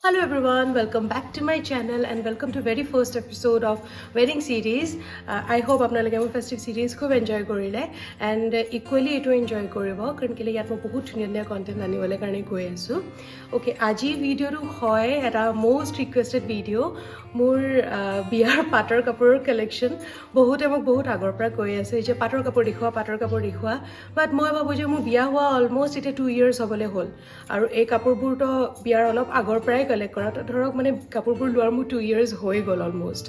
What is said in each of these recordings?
Hello everyone, welcome back to my channel and welcome to very first episode of wedding series. I hope আপোনালোকে মোৰ festive series খুব enjoy কৰিলে and equally এটো enjoy কৰিব কাৰণ কেলে ইয়াত মই বহুত ধুনীয়া content আনিবলৈ কাৰণে গৈ আছো. Okay, আজি ভিডিওটো হয় এটা most requested video মোৰ বিয়াৰ পাটৰ কাপোৰৰ collection বহুতে মোক বহুত আগৰ পৰা কৈ আছে যে পাটৰ কাপোৰ দেখুৱা but মই ভাবো যে মোৰ বিয়া হোৱা almost এটা 2 years হ'বলে হ'ল আৰু এই কাপোৰবোৰটো বিয়াৰ অলপ আগৰ পৰাই কালেক্ট কৰা ধৰক মানে কাপোৰবোৰ লোৱাৰ মোৰ 2 years হৈ গ'ল অলমোষ্ট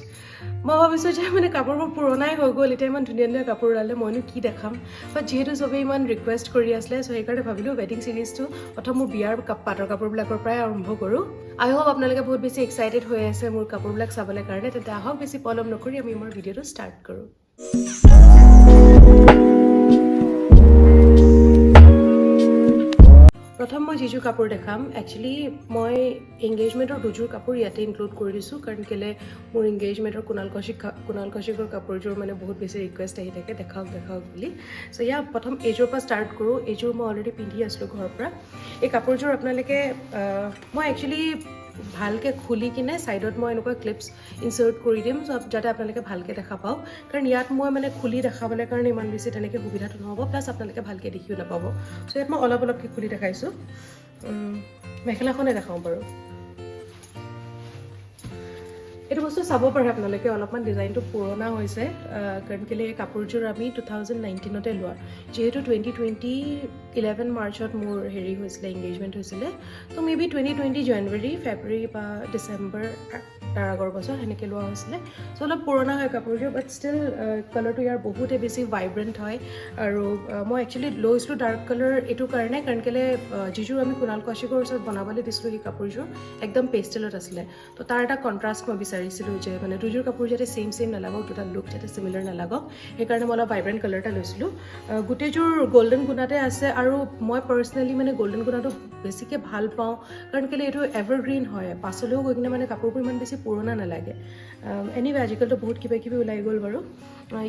মই ভাবিছোঁ যে মানে কাপোৰবোৰ পুৰণাই হৈ গ'ল এতিয়া ইমান ধুনীয়া কাপোৰ ওলালে মইনো কি দেখাম বাট যিহেতু চবেই ইমান ৰিকুৱেষ্ট কৰি আছিলে চ' সেইকাৰণে ভাবিলোঁ ৱেডিং চিৰিজটো প্ৰথম মোৰ বিয়াৰ পাটৰ কাপোৰবিলাকৰ পৰাই আৰম্ভ কৰোঁ আই হোপ আপোনালোকে বহুত বেছি এক্সাইটেড হৈ আছে মোৰ কাপোৰবিলাক চাবলৈ কাৰণে তেন্তে আহক বেছি পলম নকৰি আমি মোৰ ভিডিঅ'টো ষ্টাৰ্ট কৰোঁ প্ৰথম মই যিযোৰ কাপোৰ দেখাম একচুৱেলি মই এংগেজমেণ্টৰ দুযোৰ কাপোৰ ইয়াতে ইনক্লুড কৰি দিছোঁ কাৰণ কেলে মোৰ এংগেজমেণ্টৰ কুণাল কৌশিকৰ কাপোৰযোৰ মানে বহুত বেছি ৰিকুৱেষ্ট আহি থাকে দেখাওক বুলি চ' ইয়াৰ প্ৰথম এইযোৰৰ পৰা ষ্টাৰ্ট কৰোঁ এইযোৰ মই অলৰেডি পিন্ধি আছিলোঁ ঘৰৰ পৰা এই কাপোৰযোৰ আপোনালোকে মই একচুৱেলি ভালকৈ খুলি কিনে ছাইডত মই এনেকুৱা ক্লিপছ ইনচাৰ্ট কৰি দিম যাতে আপোনালোকে ভালকৈ দেখা পাওক কাৰণ ইয়াত মই মানে খুলি দেখাবলৈ কাৰণে ইমান বেছি তেনেকৈ সুবিধাটো নহ'ব প্লাছ আপোনালোকে ভালকৈ দেখিও নাপাব চ' ইয়াত মই অলপকৈ খুলি দেখাইছোঁ মেখেলাখনে দেখাওঁ বাৰু এইটো বস্তু চাব পাৰে আপোনালোকে অলপমান ডিজাইনটো পুৰণা হৈছে কাৰণ কেলে এই কাপোৰযোৰ আমি 2019তে লোৱা যিহেতু 2011 মাৰ্চত মোৰ হেৰি হৈছিলে এংগেজমেণ্ট হৈছিলে ত' মেবি 2020 জানুৱাৰী ফেব্ৰুৱাৰী বা ডিচেম্বৰ তাৰ আগৰ বছৰ সেনেকৈ লোৱা হৈছিলে চ' অলপ পুৰণা হয় কাপোৰযোৰ বাট ষ্টিল কালাৰটো ইয়াৰ বহুতে বেছি ভাইব্ৰেণ্ট হয় আৰু মই একচুৱেলি লৈছিলোঁ ডাৰ্ক কালাৰ এইটো কাৰণে কাৰণ কেলে যিযোৰ আমি কুণাল কৌশিকৰ ওচৰত বনাবলৈ দিছিলোঁ সেই কাপোৰযোৰ একদম পেষ্টেলত আছিলে ত' তাৰ এটা কণ্ট্ৰাষ্ট মই বিচাৰিছিলোঁ যে মানে দুযোৰ কাপোৰ যাতে ছেইম নালাগক দুটা লুক যাতে চিমিলাৰ নালাগক সেইকাৰণে মই অলপ ভাইব্ৰেণ্ট কালাৰ এটা লৈছিলোঁ গোটেইযোৰ গল্ডেন গুণাতে আছে আৰু মই পাৰ্চনেলি মানে গল্ডেন গুণাটো বেছিকৈ ভাল পাওঁ কাৰণ কেলৈ এইটো এভাৰগ্ৰীণ হয় পাছলৈও গৈ কিনে মানে কাপোৰবোৰ ইমান বেছি পুৰণা নালাগে এনিৱে আজিকালিতো বহুত কিবা ওলাই গ'ল বাৰু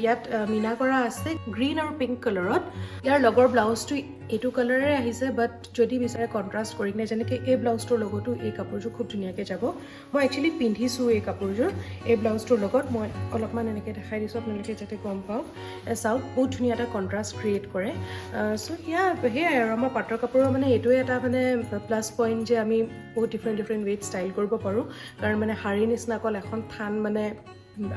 ইয়াত মিনা কৰা আছে গ্ৰীণ আৰু পিংক কালাৰত ইয়াৰ লগৰ ব্লাউজটো এইটো কালাৰে আহিছে বাট যদি বিচাৰে কণ্ট্ৰাষ্ট কৰি কিনে যেনেকৈ এই ব্লাউজটোৰ লগতো এই কাপোৰযোৰ খুব ধুনীয়াকৈ যাব মই একচুৱেলি পিন্ধিছোঁ এই কাপোৰযোৰ এই ব্লাউজটোৰ লগত মই অলপমান এনেকৈ দেখাই দিছোঁ আপোনালোকে যাতে গম পাওক চাওক বহুত ধুনীয়া এটা কণ্ট্ৰাষ্ট ক্ৰিয়েট কৰে চ' সেয়াই আৰু আমাৰ পাটৰ কাপোৰৰ মানে এইটোৱে এটা মানে প্লাছ পইণ্ট যে আমি বহুত ডিফাৰেণ্ট ৱেত ষ্টাইল কৰিব পাৰোঁ কাৰণ মানে শাৰী নিচিনা অকল এখন থান মানে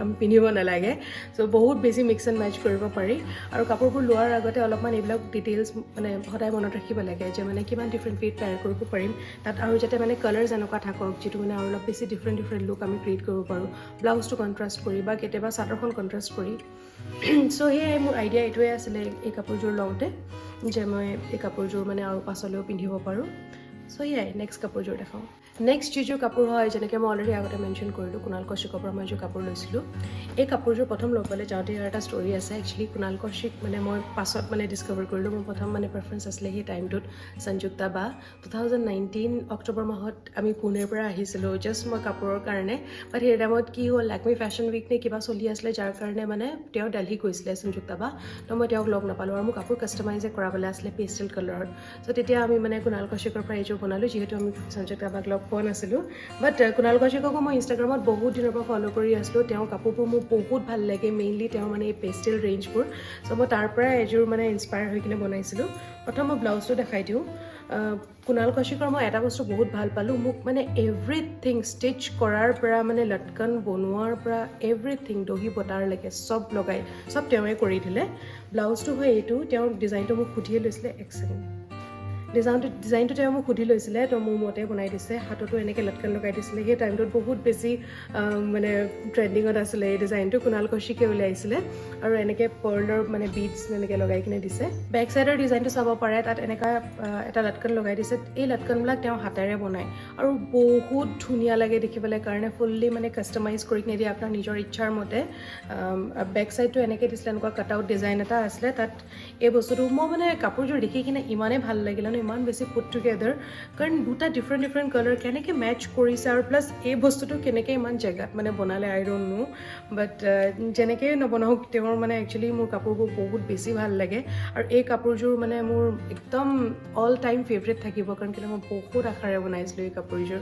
আমি পিন্ধিব নালাগে চ' বহুত বেছি মিক্স এণ্ড মেচ কৰিব পাৰি আৰু কাপোৰবোৰ লোৱাৰ আগতে অলপমান এইবিলাক ডিটেইলছ মানে সদায় মনত ৰাখিব লাগে যে মানে কিমান ডিফাৰেণ্ট ৱেত পেয়াৰ কৰিব পাৰিম তাত আৰু যাতে মানে কালাৰ যেনেকুৱা থাকক যিটো মানে আৰু অলপ বেছি ডিফাৰেণ্ট লুক আমি ক্ৰিয়েট কৰিব পাৰোঁ ব্লাউজটো কণ্ট্ৰাষ্ট কৰি বা কেতিয়াবা চাদৰখন কণ্ট্ৰাষ্ট কৰি চ' সেয়াই মোৰ আইডিয়া এইটোৱে আছিলে এই কাপোৰযোৰ লওঁতে যে মই এই কাপোৰযোৰ মানে আৰু পাছলৈও পিন্ধিব পাৰোঁ চ' সেয়াই নেক্সট কাপোৰযোৰ দেখাওঁ নেক্সট যিযোৰ কাপোৰ হয় যেনেকৈ মই অলৰেডি আগতে মেনশ্যন কৰিলোঁ কুণাল কৌশিকৰ পৰা মই যোৰ কাপোৰ লৈছিলোঁ এই কাপোৰযোৰ প্ৰথম ল'বলৈ যাওঁতে ইয়াৰ এটা ষ্টৰি আছে একচুৱেলি কুণাল কৌশিক মানে মই পাছত মানে ডিছকভাৰ কৰিলোঁ মোৰ প্ৰথম মানে প্ৰেফাৰেঞ্চ আছিলে সেই টাইমটোত সংযুক্তা বা 2019 অক্টোবৰ মাহত আমি পুনেৰ পৰা আহিছিলোঁ জাষ্ট মই কাপোৰৰ কাৰণে বাট সেই টাইমত কি হ'ল লাকমি ফেশ্বন উইক নে কিবা চলি আছিলে যাৰ কাৰণে মানে তেওঁ দিল্লী গৈছিলে সংযুক্তা বা তো মই তেওঁক লগ নাপালোঁ আৰু মোৰ কাপোৰ কাষ্টমাইজে কৰাবলৈ আছিলে পেষ্টেল কালাৰত চ' তেতিয়া আমি মানে কুণাল কৌশিকৰ পৰা এইযোৰ বনালোঁ যিহেতু আমি সংযুক্তা বাক লগ পোৱা নাছিলোঁ বাট কুণাল কৌশিককো মই ইনষ্টাগ্ৰামত বহুত দিনৰ পৰা ফ'ল' কৰি আছিলোঁ তেওঁৰ কাপোৰবোৰ মোৰ বহুত ভাল লাগে মেইনলি তেওঁ মানে এই পেষ্টেল ৰেঞ্জবোৰ চ' মই তাৰ পৰাই এযোৰ মানে ইনস্পায়াৰ হৈ কিনে বনাইছিলোঁ প্ৰথম মই ব্লাউজটো দেখাই দিওঁ কুণাল কৌশিকৰ মই এটা বস্তু বহুত ভাল পালোঁ মোক মানে এভৰিথিং ষ্টিচ কৰাৰ পৰা মানে লটকন বনোৱাৰ পৰা এভৰিথিং দহি বটাৰলৈকে চব লগাই চব তেওঁৱে কৰি দিলে ব্লাউজটো হয় এইটো তেওঁৰ ডিজাইনটো মোক সুধিয়ে লৈছিলে এক ছেকেণ্ড ডিজাইনটো তেওঁ মোক সুধি লৈছিলে তো মোৰ মতে বনাই দিছে হাততো এনেকৈ লটকন লগাই দিছিলে সেই টাইমটোত বহুত বেছি মানে ট্ৰেণ্ডিঙত আছিলে এই ডিজাইনটো কুণাল কৌশিকে উলিয়াইছিলে আৰু এনেকৈ পাৰ্লৰ মানে বিডছ এনেকৈ লগাই কিনে দিছে বেক চাইডৰ ডিজাইনটো চাব পাৰে তাত এনেকুৱা এটা লটকন লগাই দিছে এই লটকনবিলাক তেওঁ হাতেৰে বনায় আৰু বহুত ধুনীয়া লাগে দেখিবলৈ কাৰণে ফুল্লি মানে কাষ্টমাইজ কৰি কিনে দিয়ে আপোনাৰ নিজৰ ইচ্ছাৰ মতে বেক চাইডটো এনেকৈ দিছিলে এনেকুৱা কাট আউট ডিজাইন এটা আছিলে তাত এই বস্তুটো মই মানে কাপোৰযোৰ দেখি কিনে ইমানেই ভাল লাগিলে ন ইমান বেছি পুট টুগেডাৰ কাৰণ দুটা ডিফাৰেণ্ট কালাৰ কেনেকৈ মেচ কৰিছে আৰু প্লাছ এই বস্তুটো কেনেকৈ ইমান জেগাত মানে বনালে আই ডোণ্ট নো বাট যেনেকৈয়ে নবনাওক তেওঁৰ মানে একচুৱেলি মোৰ কাপোৰবোৰ বহুত বেছি ভাল লাগে আৰু এই কাপোৰযোৰ মানে মোৰ একদম অল টাইম ফেভৰেট থাকিব কাৰণ কেলৈ মই বহুত আশাৰে বনাইছিলোঁ এই কাপোৰযোৰ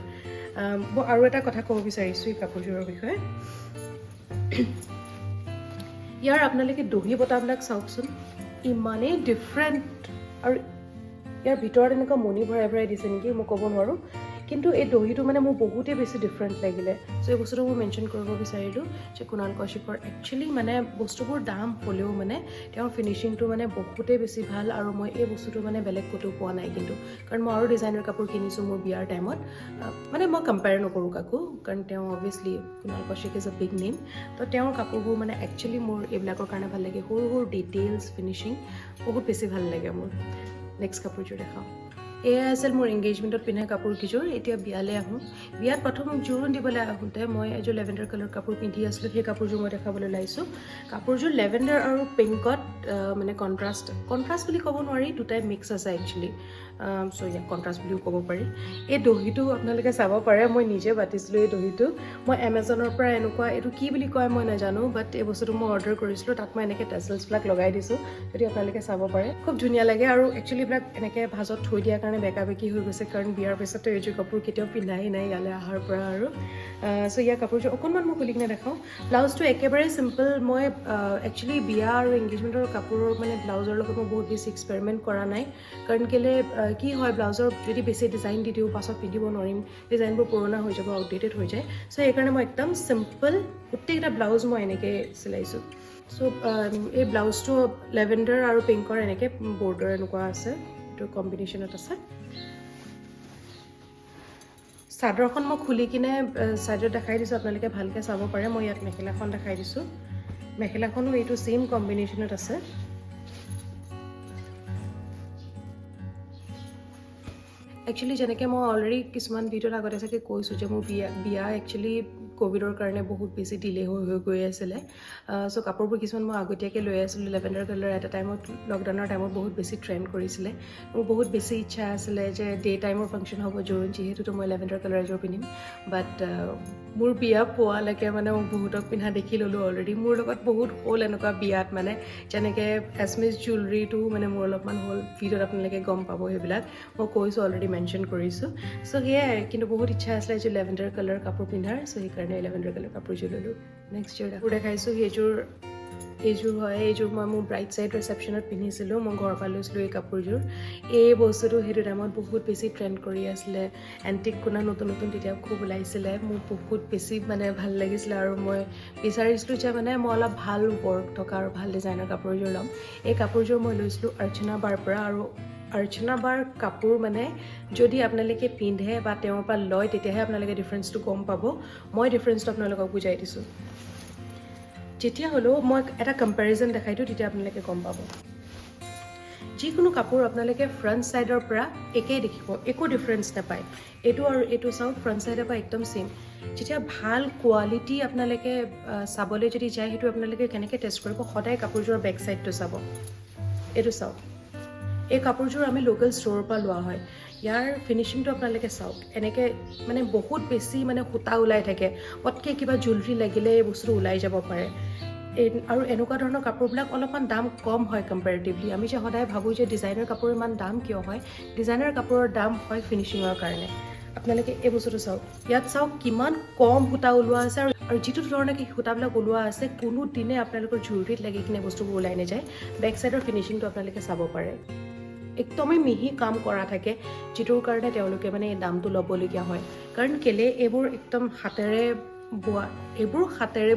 আৰু এটা কথা ক'ব বিচাৰিছোঁ এই কাপোৰযোৰৰ বিষয়ে ইয়াৰ আপোনালোকে দহি বটাবিলাক চাওকচোন ইমানেই ডিফাৰেণ্ট আৰু ইয়াৰ ভিতৰত এনেকুৱা মণি ভৰাই ভৰাই দিছে নেকি মই ক'ব নোৱাৰোঁ কিন্তু এই দহিটো মানে মোৰ বহুতেই বেছি ডিফাৰেণ্ট লাগিলে চ' এই বস্তুটো মই মেনশ্যন কৰিব বিচাৰিলোঁ যে কুণাল কৌশিকৰ একচুৱেলি মানে বস্তুবোৰ দাম হ'লেও মানে তেওঁৰ ফিনিচিংটো মানে বহুতেই বেছি ভাল আৰু মই এই বস্তুটো মানে বেলেগ ক'তো পোৱা নাই কিন্তু কাৰণ মই আৰু ডিজাইনাৰ কাপোৰ কিনিছোঁ মোৰ বিয়াৰ টাইমত মানে মই কম্পেয়াৰ নকৰোঁ কাকো কাৰণ তেওঁ অভিয়াছলি Kunal Kaushik is a big name তো তেওঁৰ কাপোৰবোৰ মানে একচুৱেলি মোৰ এইবিলাকৰ কাৰণে ভাল লাগে সৰু সৰু ডিটেইলছ ফিনিচিং বহুত বেছি ভাল লাগে মোৰ নেক্সট কাপোৰযোৰ দেখাওঁ এয়া আছিল মোৰ এংগেজমেণ্টত পিন্ধা কাপোৰকেইযোৰ এতিয়া বিয়ালৈ আহোঁ বিয়াত প্ৰথম জোৰোণ দিবলৈ আহোঁতে মই এযোৰ লেভেণ্ডাৰ কালাৰ কাপোৰ পিন্ধি আছিলোঁ সেই কাপোৰযোৰ মই দেখাবলৈ ওলাইছোঁ কাপোৰযোৰ লেভেণ্ডাৰ আৰু পিংকত মানে কণ্ট্ৰাষ্ট বুলি ক'ব নোৱাৰি দুটাই মিক্স আছে একচুৱেলি চ' ইয়াক কণ্ট্ৰাষ্ট বুলিও ক'ব পাৰি এই দহিটো আপোনালোকে চাব পাৰে মই নিজে বাতিছিলোঁ এই দহিটো মই এমেজনৰ পৰা এনেকুৱা এইটো কি বুলি কয় মই নাজানো বাট এই বস্তুটো মই অৰ্ডাৰ কৰিছিলোঁ তাত মই এনেকৈ টেচেলছবিলাক লগাই দিছোঁ যদি আপোনালোকে চাব পাৰে খুব ধুনীয়া লাগে আৰু একচুৱেলি এইবিলাক এনেকৈ ভাজত থৈ দিয়াৰ কাৰণে বেকা বেকি হৈ গৈছে কাৰণ বিয়াৰ পিছতো এইযোৰ কাপোৰ কেতিয়াও পিন্ধাই নাই ইয়ালৈ অহাৰ পৰা আৰু চ' ইয়াৰ কাপোৰযোৰ অকণমান মই খুলি কিনে দেখাওঁ ব্লাউজটো একেবাৰে চিম্পল মই একচুৱেলি বিয়া আৰু এংগেজমেণ্টৰ কাপোৰৰ মানে ব্লাউজৰ লগত মই বহুত বেছি এক্সপেৰিমেণ্ট কৰা নাই কাৰণ কেলৈ কি হয় ব্লাউজৰ যদি বেছি ডিজাইন দি দিওঁ পাছত পিন্ধিব নোৱাৰিম ডিজাইনবোৰ পুৰণা হৈ যাব আউটডেটেড হৈ যায় চ' সেইকাৰণে মই একদম চিম্পল গোটেইকেইটা ব্লাউজ মই এনেকৈ চিলাইছোঁ চ' এই ব্লাউজটো লেভেণ্ডাৰ আৰু পিংকৰ এনেকৈ বৰ্ডাৰ এনেকুৱা আছে এইটো কম্বিনেশ্যনত আছে চাদৰখন মই খুলি কিনে চাইডত দেখাই দিছোঁ আপোনালোকে ভালকৈ চাব পাৰে মই ইয়াত মেখেলাখন দেখাই দিছোঁ মেখেলাখনো এইটো ছেইম কম্বিনেশ্যনত আছে একচুৱেলি যেনেকৈ মই অলৰেডি কিছুমান ভিডিঅ'ত আগতে চাগে কৈছোঁ যে মোৰ বিয়া একচুৱেলি ক'ভিডৰ কাৰণে বহুত বেছি ডিলে হৈ গৈ আছিলে চ' কাপোৰবোৰ কিছুমান মই আগতীয়াকৈ লৈ আছিলোঁ লেভেণ্ডাৰ কালাৰ এটা টাইমত লকডাউনৰ টাইমত বহুত বেছি ট্ৰেণ্ড কৰিছিলে মোৰ বহুত বেছি ইচ্ছা আছিলে যে ডে টাইমৰ ফাংচন হ'ব জোৰোণ যিহেতুতো মই লেভেণ্ডাৰ কালাৰ এযোৰ পিন্ধিম বাট মোৰ বিয়া পোৱালৈকে মানে মই বহুতক পিন্ধা দেখি ল'লোঁ অলৰেডি মোৰ লগত বহুত হ'ল এনেকুৱা বিয়াত মানে যেনেকৈ এছমিছ জুৱেলাৰীটো মানে মোৰ অলপমান হ'ল ভিডিঅ'ত আপোনালোকে গম পাব সেইবিলাক মই কৈছোঁ অলৰেডি মেনশ্যন কৰিছোঁ চ' সেয়াই কিন্তু বহুত ইচ্ছা আছিলে এযোৰ লেভেণ্ডাৰ কালাৰ কাপোৰ পিন্ধাৰ চ' সেইকাৰণে লেভেণ্ডাৰ কালাৰ কাপোৰযোৰ ল'লোঁ নেক্সট যোৰ কাপোৰ দেখাইছোঁ এইযোৰ হয় এইযোৰ মই মোৰ ব্ৰাইট চাইড ৰিচেপশ্যনত পিন্ধিছিলোঁ মই ঘৰৰ পৰা লৈছিলোঁ এই কাপোৰযোৰ এই বস্তুটো সেইটো টাইমত বহুত বেছি ট্ৰেণ্ড কৰি আছিলে এণ্টিক কোনা নতুন তেতিয়া খুব ওলাইছিলে মোৰ বহুত বেছি মানে ভাল লাগিছিলে আৰু মই বিচাৰিছিলোঁ যে মানে মই অলপ ভাল ৱৰ্ক থকা আৰু ভাল ডিজাইনৰ কাপোৰযোৰ ল'ম এই কাপোৰযোৰ মই লৈছিলোঁ অৰ্চনা বাৰ পৰা আৰু অৰ্চনা বাৰ কাপোৰ মানে যদি আপোনালোকে পিন্ধে বা তেওঁৰ পৰা লয় তেতিয়াহে আপোনালোকে ডিফাৰেঞ্চটো গম পাব মই ডিফাৰেঞ্চটো আপোনালোকক বুজাই দিছোঁ যেতিয়া হ'লেও মই এটা কম্পেৰিজন দেখাই দিওঁ তেতিয়া আপোনালোকে গম পাব যিকোনো কাপোৰ আপোনালোকে ফ্ৰণ্ট ছাইডৰ পৰা একেই দেখিব একো ডিফাৰেঞ্চ নাপায় এইটো আৰু এইটো চাওক ফ্ৰণ্ট ছাইডৰ পৰা একদম ছেইম যেতিয়া ভাল কোৱালিটি আপোনালোকে চাবলৈ যদি যায় সেইটো আপোনালোকে কেনেকৈ টেষ্ট কৰিব সদায় কাপোৰযোৰৰ বেক ছাইডটো চাব এইটো চাওক এই কাপোৰযোৰ আমি লোকেল ষ্ট'ৰৰ পৰা লোৱা হয় ইয়াৰ ফিনিচিংটো আপোনালোকে চাওক এনেকৈ মানে বহুত বেছি মানে সূতা ওলাই থাকে পটকৈ কিবা জুৱেলাৰী লাগিলে এই বস্তুটো ওলাই যাব পাৰে আৰু এনেকুৱা ধৰণৰ কাপোৰবিলাক অলপমান দাম কম হয় কম্পেৰেটিভলি আমি যে সদায় ভাবোঁ যে ডিজাইনাৰ কাপোৰৰ ইমান দাম কিয় হয় ডিজাইনাৰ কাপোৰৰ দাম হয় ফিনিচিঙৰ কাৰণে আপোনালোকে এই বস্তুটো চাওক ইয়াত চাওক কিমান কম সূতা ওলোৱা আছে আৰু যিটো ধৰণে সূতাবিলাক ওলোৱা আছে কোনো দিনে আপোনালোকৰ জুৱেলাৰীত লাগি কিনে বস্তুবোৰ ওলাই নাযায় বেক ছাইডৰ ফিনিচিংটো আপোনালোকে চাব পাৰে একদমেই মিহি কাম কৰা থাকে যিটোৰ কাৰণে তেওঁলোকে মানে এই দামটো ল'বলগীয়া হয় কাৰণ কেলে এইবোৰ একদম হাতেৰে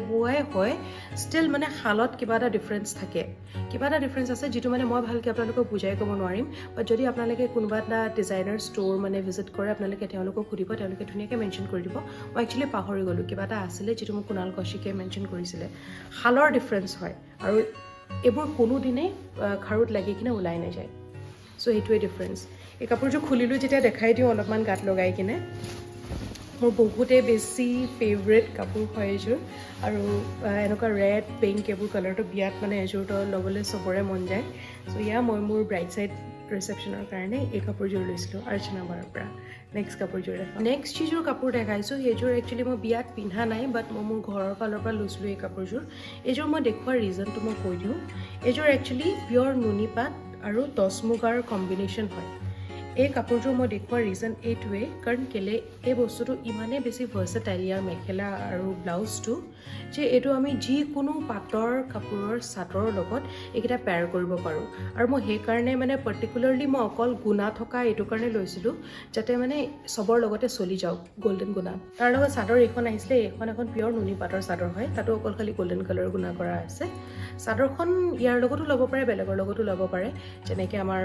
বোৱাই হয় ষ্টিল মানে শালত কিবা এটা ডিফাৰেঞ্চ থাকে কিবা এটা ডিফাৰেঞ্চ আছে যিটো মানে মই ভালকৈ আপোনালোকক বুজাই ক'ব নোৱাৰিম বাট যদি আপোনালোকে কোনোবা এটা ডিজাইনাৰ ষ্ট'ৰ মানে ভিজিট কৰে আপোনালোকে তেওঁলোকক সুধিব তেওঁলোকে ধুনীয়াকৈ মেনশ্যন কৰি দিব মই একচুৱেলি পাহৰি গ'লোঁ কিবা এটা আছিলে যিটো মোক কুণাল কৌশিকে মেনশ্যন কৰিছিলে শালৰ ডিফাৰেঞ্চ হয় আৰু এইবোৰ কোনোদিনেই খাৰুত লাগি কিনে ওলাই নাযায় চ' সেইটোৱে ডিফাৰেঞ্চ এই কাপোৰযোৰ খুলিলোঁ যেতিয়া দেখাই দিওঁ অলপমান গাত লগাই কিনে মোৰ বহুতেই বেছি ফেভৰেট কাপোৰ হয় এইযোৰ আৰু এনেকুৱা ৰেড পিংক এইবোৰ কালাৰটো বিয়াত মানে এযোৰটো ল'বলৈ চবৰে মন যায় চ' মই মোৰ ব্ৰাইট চাইড ৰিচেপশ্যনৰ কাৰণে এই কাপোৰযোৰ লৈছিলোঁ আৰ্চনা বাৰৰ পৰা। নেক্সট কাপোৰযোৰ দেখাওঁ। নেক্সট যিযোৰ কাপোৰ দেখাইছোঁ সেইযোৰ একচুৱেলি মই বিয়াত পিন্ধা নাই, বাট মই মোৰ ঘৰৰ ফালৰ পৰা লৈছিলোঁ এই কাপোৰযোৰ। এইযোৰ মই দেখুওৱাৰ ৰিজনটো মই কৈ দিওঁ। এইযোৰ একচুৱেলি পিয়ৰ নুনি পাট আৰু টচ মুগাৰ কম্বিনেশ্যন হয়। এই কাপোৰযোৰ মই দেখুওৱাৰ ৰিজন এইটোৱেই, কাৰণ কেলে এই বস্তুটো ইমানেই বেছি ভাৰ্চেটাইল, ইয়াৰ মেখেলা আৰু ব্লাউজটো, যে এইটো আমি যিকোনো পাটৰ কাপোৰৰ চাদৰৰ লগত এইকেইটা পেয়াৰ কৰিব পাৰোঁ। আৰু মই সেইকাৰণে মানে পাৰ্টিকুলাৰলি মই অকল গুণা থকা এইটো কাৰণে লৈছিলোঁ, যাতে মানে চবৰ লগতে চলি যাওক গল্ডেন গুণা। তাৰ লগত চাদৰ এইখন আহিছিলে, এইখন এখন পিয়ৰ নুনি পাটৰ চাদৰ হয়, তাতো অকল খালি গল্ডেন কালাৰ গুণা কৰা আছে। চাদৰখন ইয়াৰ লগতো ল'ব পাৰে, বেলেগৰ লগতো ল'ব পাৰে, যেনেকৈ আমাৰ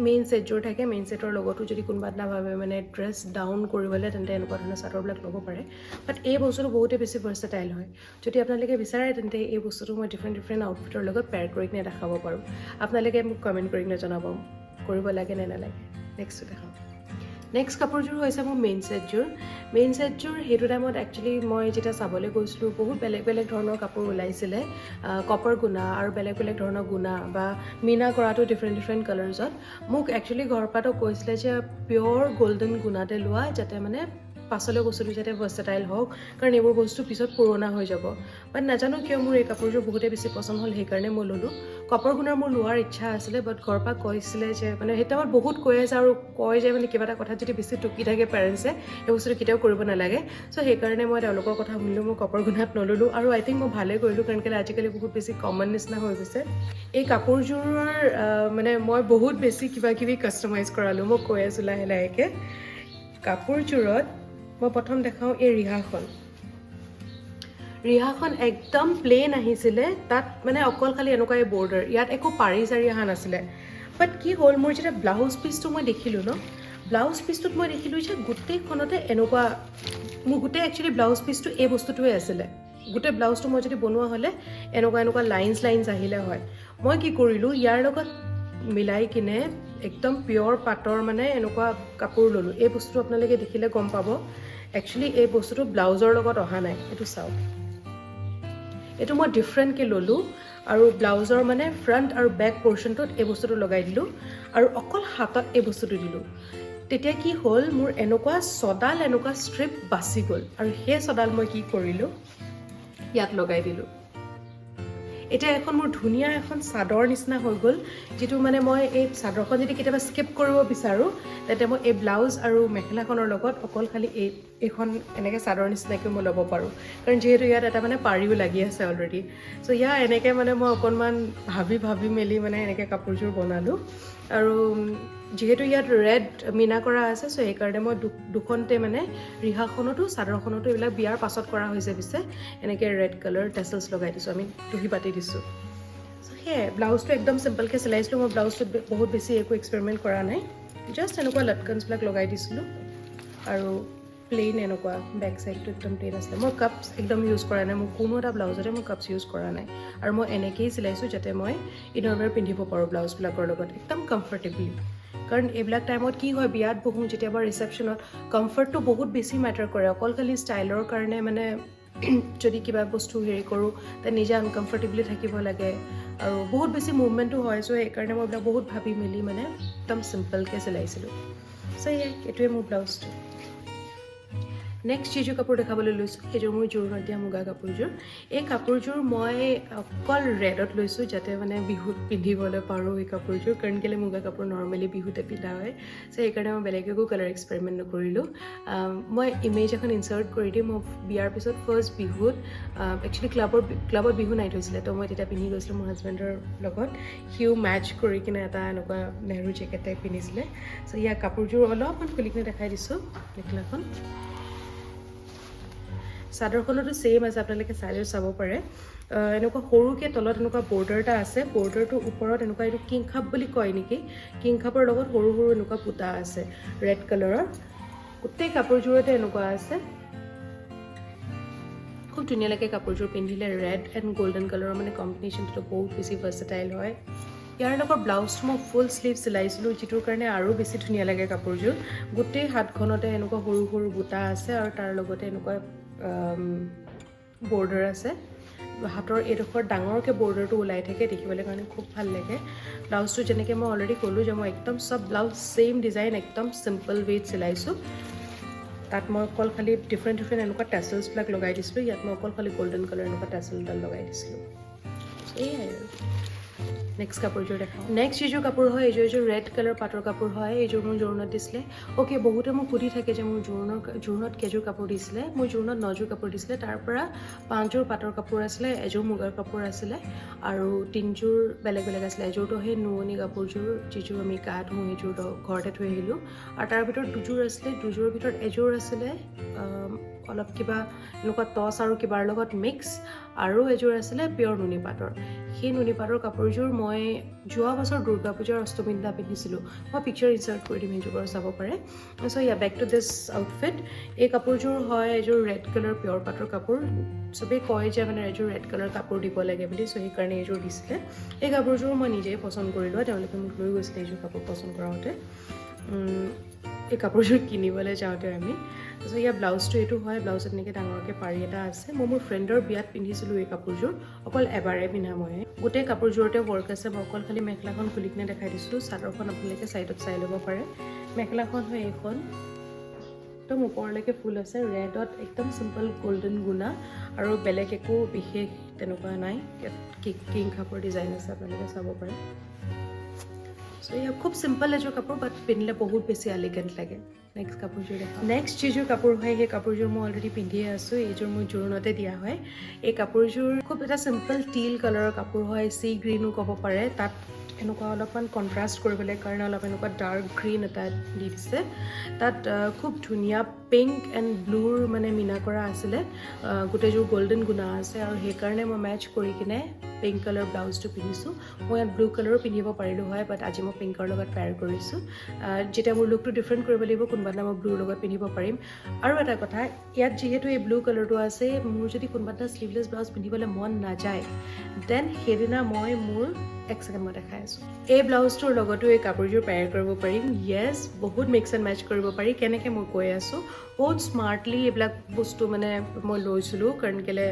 মেইন ছেটযোৰ থাকে, মেইন ছেটৰ লগতো যদি কোনোবা এটা ভাবে মানে ড্ৰেছ ডাউন কৰিবলৈ, তেন্তে এনেকুৱা ধৰণৰ চাদৰবিলাক ল'ব পাৰে। বাট এই বস্তুটো বহুতেই বেছি ভাৰ্চেটাইল হয়। যদি আপোনালোকে বিচাৰে তেন্তে এই বস্তুটো মই ডিফাৰেণ্ট আউটফিটৰ লগত পেয়াৰ কৰি কিনে দেখাব পাৰোঁ। আপোনালোকে মোক কমেণ্ট কৰি কিনে জনাব কৰিব লাগে নে নালাগে। নেক্সটটো দেখাওঁ। নেক্সট কাপোৰযোৰ হৈছে মোৰ মেইন ছেটযোৰ। মেইন ছেটযোৰ সেইটো টাইমত একচুৱেলি মই যেতিয়া চাবলৈ গৈছিলোঁ, বহুত বেলেগ বেলেগ ধৰণৰ কাপোৰ ওলাইছিলে, কপাৰ গুণা আৰু বেলেগ বেলেগ ধৰণৰ গুণা বা মীনা কৰাটো ডিফাৰেণ্ট কালাৰ্ছত। মোক একচুৱেলি ঘৰৰ পৰাতো কৈছিলে যে পিয়ৰ গল্ডেন গুণাতে লোৱা, যাতে মানে পাছলৈ বস্তুটো যাতে ভাৰ্চেটাইল হওক, কাৰণ এইবোৰ বস্তু পিছত পুৰণা হৈ যাব। বাট নাজানো কিয় মোৰ এই কাপোৰযোৰ বহুতেই বেছি পচন্দ হ'ল, সেইকাৰণে মই ল'লোঁ। কপাৰ গুণাৰ মোৰ লোৱাৰ ইচ্ছা আছিলে, বাট ঘৰৰ পৰা কৈছিলে যে মানে সেই টাইমত বহুত কৈ আছে আৰু কয় যে মানে কিবা এটা কথাত যদি বেছি টুকি থাকে পেৰেণ্টছে, সেই বস্তুটো কেতিয়াও কৰিব নালাগে। চ' সেইকাৰণে মই তেওঁলোকৰ কথা শুনিলোঁ, মই কপাৰ গুণাত নল'লোঁ। আৰু আই থিংক মই ভালেই কৰিলোঁ, কাৰণ কেলৈ আজিকালি বহুত বেছি কমন নিচিনা হৈ গৈছে। এই কাপোৰযোৰৰ মানে মই বহুত বেছি কিবা কিবি কাষ্টমাইজ কৰালোঁ, মই কৈ আছোঁ লাহে লাহেকৈ। কাপোৰযোৰত মই প্ৰথম দেখাওঁ এই ৰিহাখন একদম প্লেইন আহিছিলে, তাত মানে অকল খালি এনেকুৱা এই বৰ্ডাৰ, ইয়াত একো পাৰি চাৰি অহা নাছিলে। বাট কি হ'ল, মোৰ যেতিয়া ব্লাউজ পিচটো মই দেখিলোঁ ন, ব্লাউজ পিচটোত মই দেখিলোঁ যে গোটেইখনতে এনেকুৱা, মোৰ গোটেই একচুৱেলি ব্লাউজ পিচটো এই বস্তুটোৱে আছিলে। গোটেই ব্লাউজটো মই যদি বনোৱা হ'লে এনেকুৱা লাইন্স আহিলে হয়। মই কি কৰিলোঁ, ইয়াৰ লগত মিলাই কিনে একদম পিয়ৰ পাটৰ মানে এনেকুৱা কাপোৰ ল'লোঁ। এই বস্তুটো আপোনালোকে দেখিলে গম পাব, একচুৱেলি এই বস্তুটো ব্লাউজৰ লগত অহা নাই। এইটো চাওক, এইটো মই ডিফাৰেণ্টকৈ ল'লোঁ আৰু ব্লাউজৰ মানে ফ্ৰণ্ট আৰু বেক পৰ্শ্যনটোত এই বস্তুটো লগাই দিলোঁ আৰু অকল হাতত এই বস্তুটো দিলোঁ। তেতিয়া কি হ'ল, মোৰ এনেকুৱা ষ্ট্ৰিপ বাচি গ'ল আৰু সেই ছডাল মই কি কৰিলোঁ, ইয়াত লগাই দিলোঁ। এতিয়া এখন মোৰ ধুনীয়া এখন চাদৰ নিচিনা হৈ গ'ল, যিটো মানে মই এই চাদৰখন যদি কেতিয়াবা স্কিপ কৰিব বিচাৰোঁ, তেন্তে মই এই ব্লাউজ আৰু মেখেলাখনৰ লগত অকল খালি এইখন এনেকৈ চাদৰ নিচিনাকৈ মই ল'ব পাৰোঁ, কাৰণ যিহেতু ইয়াত এটা মানে পাৰিও লাগি আছে অলৰেডি। চ' এনেকৈ মানে মই অকণমান ভাবি মেলি মানে এনেকৈ কাপোৰযোৰ বনালোঁ। আৰু যিহেতু ইয়াত ৰেড মীনা কৰা আছে, চ' সেইকাৰণে মই দুখনতে মানে ৰিহাখনতো চাদৰখনতো এইবিলাক বিয়াৰ পাছত কৰা হৈছে, পিছে এনেকৈ ৰেড কালাৰ টেচেলছ লগাই দিছোঁ, আমি দহি পাতি দিছোঁ। চ' সেয়াই, ব্লাউজটো একদম চিম্পলকৈ চিলাইছিলোঁ। মই ব্লাউজটোত বহুত বেছি একো এক্সপেৰিমেণ্ট কৰা নাই, জাষ্ট এনেকুৱা লটকনছবিলাক লগাই দিছিলোঁ আৰু প্লেইন এনেকুৱা বেক চাইডটো একদম প্লেইন আছিলে। মই কাপছ একদম ইউজ কৰা নাই, মোৰ কোনো এটা ব্লাউজতে মই কাপছ ইউজ কৰা নাই। আৰু মই এনেকৈয়ে চিলাইছোঁ যাতে মই ইনৰৱেৰ পিন্ধিব পাৰোঁ ব্লাউজবিলাকৰ লগত একদম কমফৰ্টেবলি। কাৰণ এইবিলাক টাইমত কি হয়, বিয়াত বহোঁ যেতিয়াবা ৰিচেপশ্যনত, কমফৰ্টটো বহুত বেছি মেটাৰ কৰে। অকল খালি ষ্টাইলৰ কাৰণে মানে যদি কিবা বস্তু হেৰি কৰোঁ, তাত নিজে আনকমফৰ্টেবলি থাকিব লাগে আৰু বহুত বেছি মুভমেণ্টো হয়। চ' সেইকাৰণে মই এইবিলাক বহুত ভাবি মেলি মানে একদম চিম্পলকৈ চিলাইছিলোঁ। চ' এইটোৱে মোৰ ব্লাউজটো। নেক্সট যিযোৰ কাপোৰ দেখাবলৈ লৈছোঁ, সেইযোৰ মোৰ জোৰোণত দিয়া মুগা কাপোৰযোৰ। এই কাপোৰযোৰ মই অকল ৰেডত লৈছোঁ, যাতে মানে বিহুত পিন্ধিবলৈ পাৰোঁ এই কাপোৰযোৰ, কাৰণ কেলৈ মুগা কাপোৰ নৰ্মেলি বিহুতে পিন্ধা হয়। চ' সেইকাৰণে মই বেলেগ একো কালাৰ এক্সপেৰিমেণ্ট নকৰিলোঁ। মই ইমেজ এখন ইনচাৰ্ট কৰি দিম। মই বিয়াৰ পিছত ফাৰ্ষ্ট বিহুত একচুৱেলি ক্লাবত বিহু নাইট হৈছিলে, তো মই তেতিয়া পিন্ধি গৈছিলোঁ মোৰ হাজবেণ্ডৰ লগত। সিও মেটচ কৰি কিনে এটা এনেকুৱা নেহৰু জেকেট টাইপ পিন্ধিছিলে। চ' কাপোৰযোৰ অলপমান খুলি কিনে দেখাই দিছোঁ। মেখেলাখন চাদৰখনতো ছেইম আছে, আপোনালোকে চাইডত চাব পাৰে। এনেকুৱা সৰুকৈ তলত এনেকুৱা বৰ্ডাৰ এটা আছে, বৰ্ডাৰটোৰ ওপৰত এনেকুৱা এইটো কিং খাপ বুলি কয় নেকি, কিং খাপৰ লগত সৰু এনেকুৱা বুটা আছে ৰেড কালাৰৰ। গোটেই কাপোৰযোৰতে এনেকুৱা আছে, খুব ধুনীয়া লাগে কাপোৰযোৰ পিন্ধিলে। ৰেড এণ্ড গল্ডেন কালাৰৰ মানে কম্বিনেশ্যনটো বহুত বেছি ভাৰ্চেটাইল হয়। ইয়াৰ লগত ব্লাউজটো মই ফুল স্লিভ চিলাইছিলোঁ, যিটোৰ কাৰণে আৰু বেছি ধুনীয়া লাগে কাপোৰযোৰ। গোটেই হাতখনতে এনেকুৱা সৰু বুটা আছে আৰু তাৰ লগতে এনেকুৱা বৰ্ডাৰ আছে। হাতৰ এইডোখৰ ডাঙৰকৈ বৰ্ডাৰটো ওলাই থাকে দেখিবলৈ কাৰণে খুব ভাল লাগে ব্লাউজটো যেনেকৈ মই অলৰেডি ক'লোঁ যে মই একদম চব ব্লাউজ ছেইম ডিজাইন একদম চিম্পল ৱেত চিলাইছোঁ তাত মই অকল খালি ডিফাৰেণ্ট এনেকুৱা টেচেলছবিলাক লগাই দিছিলোঁ ইয়াত মই অকল খালি গল্ডেন কালাৰ এনেকুৱা টেচেল এডাল লগাই দিছিলোঁ এয়াই আৰু নেক্সট কাপোৰযোৰ দেখাওঁ নেক্সট এইযোৰ কাপোৰ হয় এইযোৰ ৰেড কালাৰ পাটৰ কাপোৰ হয় এইযোৰ মোৰ জোৰোণত দিছিলে অ'কে বহুতে মোক সুধি থাকে যে মোৰ জোৰোণত কেইযোৰ কাপোৰ দিছিলে মোৰ জোৰোণত 9যোৰ কাপোৰ দিছিলে তাৰ পৰা 5যোৰ পাটৰ কাপোৰ আছিলে এযোৰ মুগাৰ কাপোৰ আছিলে আৰু 3যোৰ বেলেগ বেলেগ আছিলে এযোৰটো সেই নোৱনি কাপোৰযোৰ যিযোৰ আমি গা ধুওঁ সেইযোৰটো ঘৰতে থৈ আহিলোঁ আৰু তাৰ ভিতৰত 2যোৰ আছিলে 2যোৰৰ ভিতৰত এযোৰ আছিলে অলপ কিবা এনেকুৱা টচ আৰু কিবাৰ লগত মিক্স আৰু এযোৰ আছিলে পিয়ৰ নুনি পাটৰ সেই নুনি পাটৰ কাপোৰযোৰ মই যোৱা বছৰ দুৰ্গা পূজাৰ অষ্টমী দিনা পিন্ধিছিলোঁ মই পিকচাৰ ইনচাৰ্ট কৰি দিম সেইযোৰ চাব পাৰে চ' ইয়া বেক টু দিছ আউটফিট এই কাপোৰযোৰ হয় এযোৰ ৰেড কালাৰ পিয়ৰ পাটৰ কাপোৰ চবেই কয় যে মানে এযোৰ ৰেড কালাৰ কাপোৰ দিব লাগে বুলি চ' সেইকাৰণে এইযোৰ দিছিলে এই কাপোৰযোৰ মই নিজেই পচন্দ কৰিলোঁ তেওঁলোকে মোক লৈ গৈছিলে এইযোৰ কাপোৰ পচন্দ কৰাওঁতে এই কাপোৰযোৰ কিনিবলৈ যাওঁতে আমি তাৰপিছত ইয়াৰ ব্লাউজটো এইটো হয় ব্লাউজত এনেকৈ ডাঙৰকৈ পাৰি এটা আছে মই মোৰ ফ্ৰেণ্ডৰ বিয়াত পিন্ধিছিলোঁ এই কাপোৰযোৰ অকল এবাৰে পিন্ধা মই গোটেই কাপোৰযোৰতে ৱৰ্ক আছে মই অকল খালি মেখেলাখন খুলি কিনে দেখাই দিছিলোঁ চাদৰখন আপোনালোকে ছাইডত চাই ল'ব পাৰে মেখেলাখন হয় এইখন একদম ওপৰলৈকে ফুল আছে ৰেডত একদম চিম্পল গল্ডেন গুণা আৰু বেলেগ একো বিশেষ তেনেকুৱা নাই কিং খাপৰ ডিজাইন আছে আপোনালোকে চাব পাৰে চ' এয়া খুব চিম্পল এযোৰ কাপোৰ বাট পিন্ধিলে বহুত বেছি এলিগেণ্ট লাগে নেক্সট কাপোৰযোৰ দেখা নেক্সট যিযোৰ কাপোৰ হয় সেই কাপোৰযোৰ মই অলৰেডি পিন্ধিয়ে আছোঁ এইযোৰ মোৰ জোৰোণতে দিয়া হয় এই কাপোৰযোৰ খুব এটা চিম্পল টিল কালাৰৰ কাপোৰ হয় চি গ্ৰীণো ক'ব পাৰে তাত এনেকুৱা অলপমান কণ্ট্ৰাষ্ট কৰিবলৈ কাৰণে অলপ এনেকুৱা ডাৰ্ক গ্ৰীণ এটা দি দিছে তাত খুব ধুনীয়া পিংক এণ্ড ব্লুৰ মানে মিনা কৰা আছিলে গোটেইযোৰ গল্ডেন গুণা আছে আৰু সেইকাৰণে মই মেচ কৰি কিনে পিংক কালাৰ ব্লাউজটো পিন্ধিছোঁ মই ইয়াত ব্লু কালাৰো পিন্ধিব পাৰিলোঁ হয় বাট আজি মই পিংকৰ লগত পেয়াৰ কৰিছোঁ যেতিয়া মোৰ লুকটো ডিফাৰেণ্ট কৰিব লাগিব কোনোবা এটা মই ব্লুৰ লগত পিন্ধিব পাৰিম আৰু এটা কথা ইয়াত যিহেতু এই ব্লু কালাৰটো আছে মোৰ যদি কোনোবা এটা শ্লিভলেছ ব্লাউজ পিন্ধিবলৈ মন নাযায় দেন সেইদিনা মই মোৰ এক ছেকেণ্ড মই দেখাই আছোঁ এই ব্লাউজটোৰ লগতো এই কাপোৰযোৰ পেয়াৰ কৰিব পাৰিম য়েছ বহুত মিক্স এণ্ড মেচ কৰিব পাৰি কেনেকৈ মই কৈ আছোঁ বহুত স্মাৰ্টলি এইবিলাক বস্তু মানে মই লৈছিলোঁ কাৰণ কেলৈ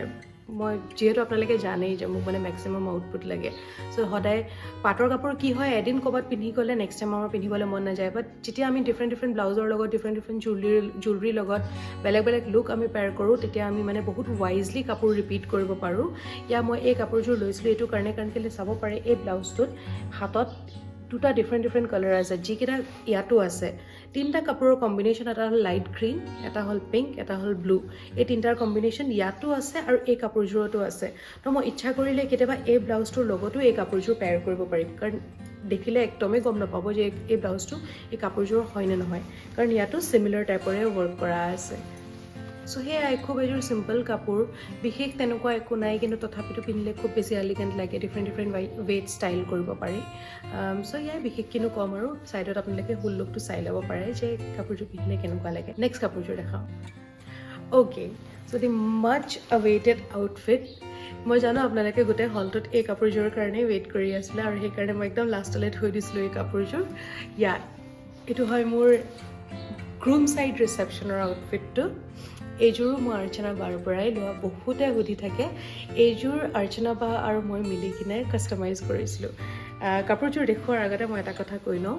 মই যিহেতু আপোনালোকে জানেই যে মোক মানে মেক্সিমাম আউটপুট লাগে চ' সদায় পাটৰ কাপোৰ কি হয় এদিন ক'ৰবাত পিন্ধি গ'লে নেক্সট টাইম আমাৰ পিন্ধিবলৈ মন নাযায় বাট যেতিয়া আমি ডিফাৰেণ্ট ব্লাউজৰ লগত ডিফাৰেণ্ট জুৱেলাৰীৰ লগত বেলেগ লুক আমি পেয়াৰ কৰোঁ তেতিয়া আমি মানে বহুত ৱাইজলি কাপোৰ ৰিপিট কৰিব পাৰোঁ ইয়াৰ মই এই কাপোৰযোৰ লৈছিলোঁ এইটো কাৰণে কেলৈ চাব পাৰে এই ব্লাউজটোত হাতত দুটা ডিফাৰেণ্ট কালাৰ আছে যিকেইটা ইয়াতো আছে তিনিটা কাপোৰৰ কম্বিনেশ্যন এটা হ'ল লাইট গ্ৰীণ এটা হ'ল পিংক এটা হ'ল ব্লু এই তিনিটাৰ কম্বিনেশ্যন ইয়াতো আছে আৰু এই কাপোৰযোৰতো আছে তো মই ইচ্ছা কৰিলে কেতিয়াবা এই ব্লাউজটোৰ লগতো এই কাপোৰযোৰ পেয়াৰ কৰিব পাৰিম কাৰণ দেখিলে একদমেই গম নাপাব যে এই ব্লাউজটো এই কাপোৰযোৰ হয় নে নহয় কাৰণ ইয়াতো চিমিলাৰ টাইপৰে ৱৰ্ক কৰা আছে চ' সেয়াই খুব এযোৰ চিম্পল কাপোৰ বিশেষ তেনেকুৱা একো নাই কিন্তু তথাপিতো পিন্ধিলে খুব বেছি এলিগেণ্ট লাগে ডিফাৰেণ্ট ৱেট ষ্টাইল কৰিব পাৰি চ' ইয়াৰ বিশেষ কিনো ক'ম আৰু ছাইডত আপোনালোকে ফুল লুকটো চাই ল'ব পাৰে যে কাপোৰযোৰ পিন্ধিলে কেনেকুৱা লাগে নেক্সট কাপোৰযোৰ দেখাওঁ অ'কে চ' দি মাছ আৱেইটেড আউটফিট মই জানো আপোনালোকে গোটেই হলটোত এই কাপোৰযোৰৰ কাৰণে ৱেইট কৰি আছিলে আৰু সেইকাৰণে মই একদম লাষ্টলৈ থৈ দিছিলোঁ এই কাপোৰযোৰ ইয়াত এইটো হয় মোৰ গ্ৰুম ছাইড ৰিচেপশ্যনৰ আউটফিটটো এইযোৰো মই অৰ্চনা বাৰ পৰাই লোৱা বহুতে সুধি থাকে এইযোৰ অৰ্চনা বা আৰু মই মিলি কিনে কাষ্টমাইজ কৰিছিলোঁ কাপোৰযোৰ দেখুৱাৰ আগতে মই এটা কথা কৈ লওঁ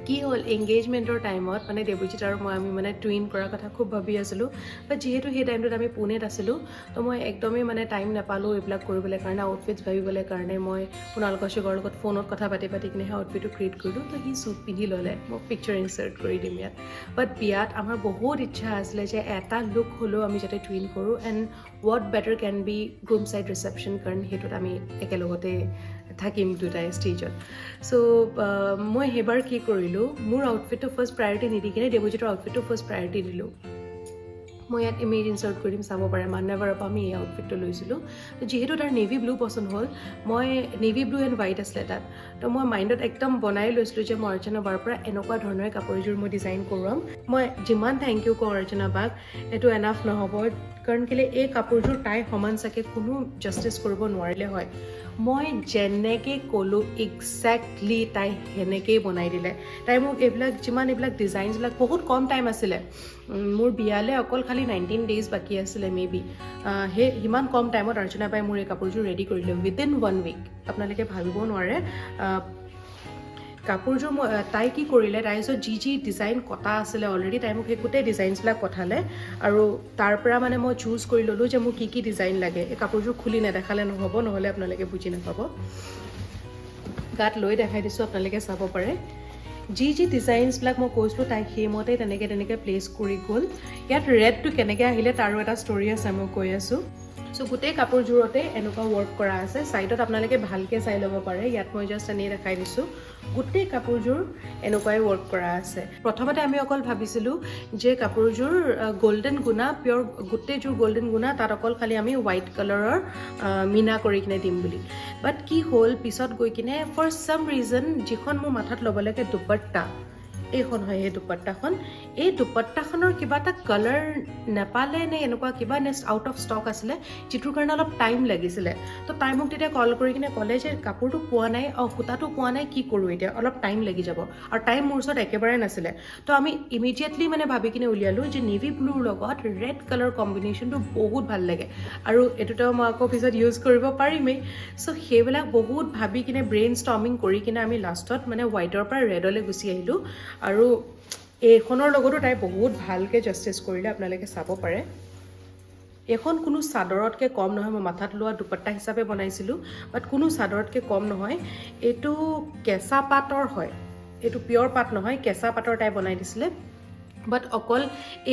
কি হ'ল এংগেজমেণ্টৰ টাইমত মানে দেৱজিত আৰু আমি মানে টুইন কৰাৰ কথা খুব ভাবি আছিলোঁ বাট যিহেতু সেই টাইমটোত আমি পুনেত আছিলোঁ তো মই একদমেই মানে টাইম নাপালোঁ এইবিলাক কৰিবলৈ কাৰণে আউটফিটছ ভাবিবলৈ কাৰণে মই কুণাল কৌশিকৰ লগত ফোনত কথা পাতি কিনে সেই আউটফিটটো ক্ৰিয়েট কৰিলোঁ তো সি চুট পিন্ধি ল'লে মই পিকচাৰ ইনচাৰ্ট কৰি দিম ইয়াত বাট বিয়াত আমাৰ বহুত ইচ্ছা আছিলে যে এটা লুক হ'লেও আমি যাতে টুইন কৰোঁ and what better can be groom side reception কাৰণ সেইটোত আমি একেলগতে থাকিম দুটাই ষ্টেজত চ' মই সেইবাৰ কি কৰিলোঁ মোৰ আউটফিটটো ফাৰ্ষ্ট প্ৰায়ৰিটি নিদি কিনে দেৱজিতৰ আউটফিটটো ফাৰ্ষ্ট প্ৰায়ৰিটি দিলোঁ মই ইয়াত ইমেজ ইনচাৰ্ট কৰিম চাব পাৰে মান্যবৰৰ পৰা আমি এই আউটফিটটো লৈছিলোঁ যিহেতু তাৰ নেভি ব্লু পচন্দ হ'ল মই নেভি ব্লু এণ্ড হোৱাইট আছিলে তাত তো মই মাইণ্ডত একদম বনাই লৈছিলোঁ যে মই অৰ্চনা বাৰ পৰা এনেকুৱা ধৰণৰ কাপোৰযোৰ মই ডিজাইন কৰোৱাম মই যিমান থেংক ইউ কওঁ অৰ্চনা বাক এইটো এনাফ নহ'ব কাৰণ কেলৈ এই কাপোৰযোৰ তাই সমান চাগে কোনো জাষ্টিছ কৰিব নোৱাৰিলে হয় মই যেনেকৈ ক'লোঁ এক্সেক্টলি তাই সেনেকেই বনাই দিলে তাই মোক যিমান এইবিলাক ডিজাইনছবিলাক বহুত কম টাইম আছিলে মোৰ বিয়ালৈ অকল খালি 19 days বাকী আছিলে মেবি সেই সিমান কম টাইমত অৰ্চনা বাই মোৰ এই কাপোৰযোৰ ৰেডি কৰিলে উইদিন 1 week আপোনালোকে ভাবিব নোৱাৰে কাপোৰযোৰ তাই কি কৰিলে তাই ওচৰত যি ডিজাইন কটা আছিলে অলৰেডি তাই মোক সেই গোটেই ডিজাইনছবিলাক পঠালে আৰু তাৰ পৰা মানে মই চুজ কৰি ল'লোঁ যে মোক কি ডিজাইন লাগে এই কাপোৰযোৰ খুলি নেদেখালে নহ'ব নহ'লে আপোনালোকে বুজি নাপাব গাত লৈ দেখাই দিছোঁ আপোনালোকে চাব পাৰে যি ডিজাইনছবিলাক মই কৈছিলোঁ তাইক সেইমতে তেনেকৈ প্লেচ কৰি গ'ল ইয়াত ৰেডটো কেনেকৈ আহিলে তাৰো এটা ষ্টৰি আছে মই কৈ আছোঁ চ' গোটেই কাপোৰযোৰতে এনেকুৱা ৱৰ্ক কৰা আছে ছাইডত আপোনালোকে ভালকৈ চাই ল'ব পাৰে ইয়াত মই জাষ্ট এনেই দেখাই দিছোঁ গোটেই কাপোৰযোৰ এনেকুৱাই ৱৰ্ক কৰা আছে প্ৰথমতে আমি অকল ভাবিছিলোঁ যে কাপোৰযোৰ গল্ডেন গুণা পিয়ৰ গোটেইযোৰ গল্ডেন গুণা তাত অকল খালি আমি হোৱাইট কালাৰৰ মিনা কৰি কিনে দিম বুলি বাট কি হ'ল পিছত গৈ কিনে ফৰ চাম ৰিজন যিখন মোৰ মাথাত ল'ব লাগে দুপট্টা এইখন হয় এই দুপট্টাখন এই দুপট্টাখনৰ কিবা এটা কালাৰ নাপালে নে এনেকুৱা কিবা নেক্সট আউট অফ ষ্টক আছিলে যিটোৰ কাৰণে অলপ টাইম লাগিছিলে তো তাই মোক তেতিয়া কল কৰি কিনে ক'লে যে কাপোৰটো পোৱা নাই সূতাটো পোৱা নাই কি কৰোঁ এতিয়া অলপ টাইম লাগি যাব আৰু টাইম মোৰ ওচৰত একেবাৰে নাছিলে তো আমি ইমিডিয়েটলি মানে ভাবি কিনে উলিয়ালোঁ যে নেভি ব্লুৰ লগত ৰেড কালাৰ কম্বিনেশ্যনটো বহুত ভাল লাগে আৰু এইটোতো মই আকৌ পিছত ইউজ কৰিব পাৰিমেই চ' সেইবিলাক বহুত ভাবি কিনে ব্ৰেইন ষ্টৰ্মিং কৰি কিনে আমি লাষ্টত মানে হোৱাইটৰ পৰা ৰেডলৈ গুচি আহিলোঁ আৰু এইখনৰ লগতো তাই বহুত ভালকৈ জাষ্টিছ কৰিলে আপোনালোকে চাব পাৰে এইখন কোনো চাদৰতকৈ কম নহয় মই মাথাত লোৱা দুপট্টা হিচাপে বনাইছিলোঁ বাট কোনো চাদৰতকৈ কম নহয় এইটো কেঁচা পাটৰ হয় এইটো পিয়ৰ পাট নহয় কেঁচা পাটৰ তাই বনাই দিছিলে বাট অকল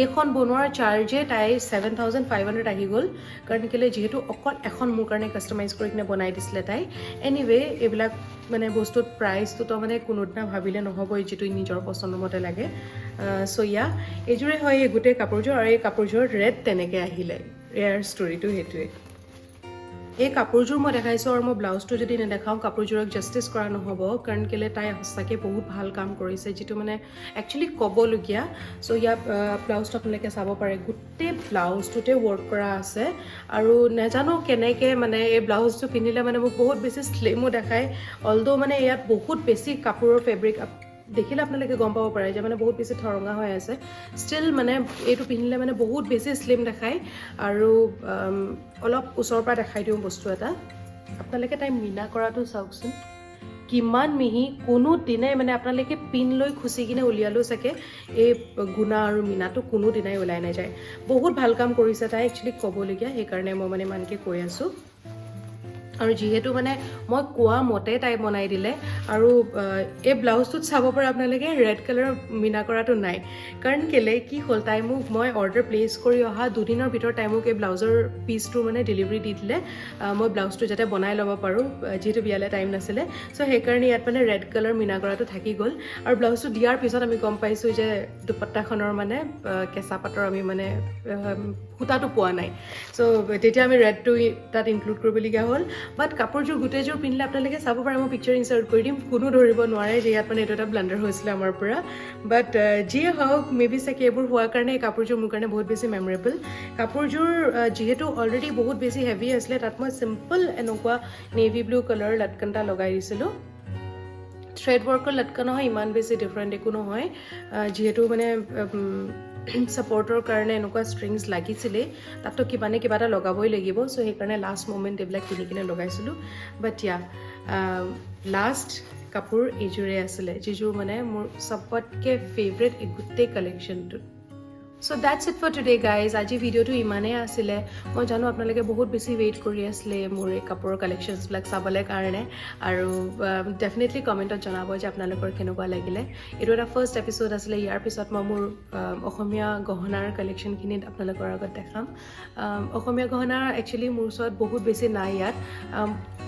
এইখন বনোৱাৰ চাৰ্জে তাই 7,500 আহি গ'ল কাৰণ কেলৈ যিহেতু অকল এখন মোৰ কাৰণে কাষ্টমাইজ কৰি কিনে বনাই দিছিলে তাই এনিৱে এইবিলাক মানে বস্তুত প্ৰাইচটোতো মানে কোনোদিনা ভাবিলে নহ'বই যিটো নিজৰ পচন্দৰ মতে লাগে চ' এইযোৰে হয় এই গোটেই কাপোৰযোৰ আৰু এই কাপোৰযোৰত ৰেড তেনেকৈ আহিলে ইয়াৰ ষ্টৰিটো সেইটোৱে এই কাপোৰযোৰ মই দেখাইছোঁ আৰু মই ব্লাউজটো যদি নেদেখাওঁ কাপোৰযোৰক জাষ্টিছ কৰা নহ'ব কাৰণ কেলৈ তাই সঁচাকৈ বহুত ভাল কাম কৰিছে যিটো মানে একচুৱেলি ক'বলগীয়া চ' ইয়াত ব্লাউজটো আপোনালোকে চাব পাৰে গোটেই ব্লাউজটোতে ৱৰ্ক কৰা আছে আৰু নাজানো কেনেকৈ মানে এই ব্লাউজটো পিন্ধিলে মানে মোক বহুত বেছি শ্লিমো দেখায় অলদো মানে ইয়াত বহুত বেছি কাপোৰৰ ফেব্ৰিক দেখিলে আপোনালোকে গম পাব পাৰে যে মানে বহুত বেছি থৰঙা হৈ আছে ষ্টিল মানে এইটো পিন্ধিলে মানে বহুত বেছি শ্লিম দেখায় আৰু অলপ ওচৰৰ পৰা দেখাই দিওঁ বস্তু এটা আপোনালোকে তাই মিনা কৰাটো চাওকচোন কিমান মিহি কোনো দিনাই মানে আপোনালোকে পিন লৈ খুচি কিনে উলিয়ালেও চাগে এই গুণা আৰু মিনাটো কোনো দিনাই ওলাই নাযায় বহুত ভাল কাম কৰিছে তাই একচুৱেলি ক'বলগীয়া সেইকাৰণে মই মানে ইমানকৈ কৈ আছোঁ আৰু যিহেতু মানে মই কোৱা মতে তাই বনাই দিলে আৰু এই ব্লাউজটোত চাব পাৰে আপোনালোকে ৰেড কালাৰ মিনা কৰাটো নাই কাৰণ কেলে কি হ'ল তাই মোক মই অৰ্ডাৰ প্লেচ কৰি অহা 2 দিনৰ ভিতৰত তাই মোক এই ব্লাউজৰ পিচটো মানে ডেলিভাৰী দি দিলে মই ব্লাউজটো যাতে বনাই ল'ব পাৰোঁ যিহেতু বিয়ালৈ টাইম নাছিলে চ' সেইকাৰণে ইয়াত মানে ৰেড কালাৰ মিনা কৰাটো থাকি গ'ল আৰু ব্লাউজটো দিয়াৰ পিছত আমি গম পাইছোঁ যে দুপট্টাখনৰ মানে কেঁচা পাটৰ আমি মানে সূতাটো পোৱা নাই চ' তেতিয়া আমি ৰেডটো তাত ইনক্লুড কৰিবলগীয়া হ'ল বাট কাপোৰযোৰ গোটেইযোৰ পিন্ধিলে আপোনালোকে চাব পাৰে মই পিকচাৰ ইনচাৰ্ট কৰি দিম কোনো ধৰিব নোৱাৰে যে ইয়াত মানে এইটো এটা ব্লাণ্ডাৰ হৈছিলে আমাৰ পৰা বাট যিয়ে হওক মেবি চাগে এইবোৰ হোৱাৰ কাৰণে এই কাপোৰযোৰ মোৰ কাৰণে বহুত বেছি মেমৰেবল কাপোৰযোৰ যিহেতু অলৰেডি বহুত বেছি হেভি আছিলে তাত মই চিম্পল এনেকুৱা নেভি ব্লু কালাৰ লটকন এটা লগাই দিছিলোঁ থ্ৰেড ৱৰ্কৰ লটকন নহয় ইমান বেছি ডিফাৰেণ্ট একো নহয় যিহেতু মানে ছাপৰ্টৰ কাৰণে এনেকুৱা ষ্ট্ৰিংছ লাগিছিলেই তাততো কিবা নে কিবা এটা লগাবই লাগিব চ' সেইকাৰণে লাষ্ট মমেণ্ট এইবিলাক কিনি কিনে লগাইছিলোঁ বাট লাষ্ট কাপোৰ এইযোৰে আছিলে যিযোৰ মানে মোৰ চবতকৈ ফেভৰেট এই গোটেই কালেকশ্যনটোত so' that's it for today guys আজি ভিডিঅ'টো ইমানেই আছিলে মই জানো আপোনালোকে বহুত বেছি ৱেইট কৰি আছিলে মোৰ এই কাপোৰৰ কালেকশ্যনছবিলাক চাবলৈ কাৰণে আৰু ডেফিনেটলি কমেণ্টত জনাব যে আপোনালোকৰ কেনেকুৱা লাগিলে এইটো এটা ফাৰ্ষ্ট এপিছ'ড আছিলে ইয়াৰ পিছত মই মোৰ অসমীয়া গহনাৰ কালেকশ্যনখিনিত আপোনালোকৰ আগত দেখাম অসমীয়া গহনা একচুৱেলি মোৰ ওচৰত বহুত বেছি নাই ইয়াত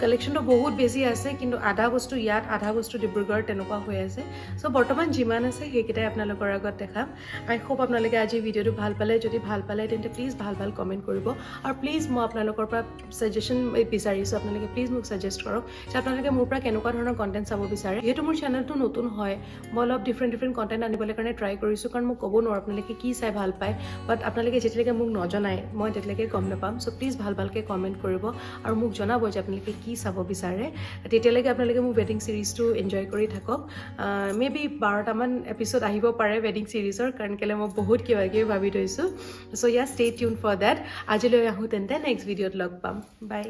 কালেকশ্যনটো বহুত বেছি আছে কিন্তু আধা বস্তু ইয়াত আধা বস্তু ডিব্ৰুগড়ত তেনেকুৱা হৈ আছে চ' বৰ্তমান যিমান আছে সেইকেইটাই আপোনালোকৰ আগত দেখাম আই হোপ আপোনালোকে আজি আজিৰ ভিডিঅ'টো ভাল পালে তেন্তে প্লিজ ভাল কমেণ্ট কৰিব আৰু প্লিজ মই আপোনালোকৰ পৰা ছাজেশ্যন বিচাৰিছোঁ আপোনালোকে প্লিজ মোক ছাজেষ্ট কৰক যে আপোনালোকে মোৰ পৰা কেনেকুৱা ধৰণৰ কণ্টেণ্ট চাব বিচাৰে যিহেতু মোৰ চেনেলটো নতুন হয় মই অলপ ডিফাৰেণ্ট কণ্টেণ্ট আনিবলৈ কাৰণে ট্ৰাই কৰিছোঁ কাৰণ মই ক'ব নোৱাৰোঁ আপোনালোকে কি চাই ভাল পায় বাট আপোনালোকে যেতিয়ালৈকে মোক নজনায় মই তেতিয়ালৈকে গম নাপাম চ' প্লিজ ভালকৈ কমেণ্ট কৰিব আৰু মোক জনাব যে আপোনালোকে কি চাব বিচাৰে তেতিয়ালৈকে আপোনালোকে মোক ৱেডিং ছিৰিজটো এনজয় কৰি থাকক মেবি 12টামান এপিছ'ড আহিব পাৰে ৱেডিং ছিৰিজৰ কাৰণ কেলৈ মই বহুত কিবা ভাবি থৈছোঁ চ' ষ্টেই টিউন ফৰ দেট আজিলৈ আহোঁ তেন্তে নেক্সট ভিডিঅ'ত লগ পাম বাই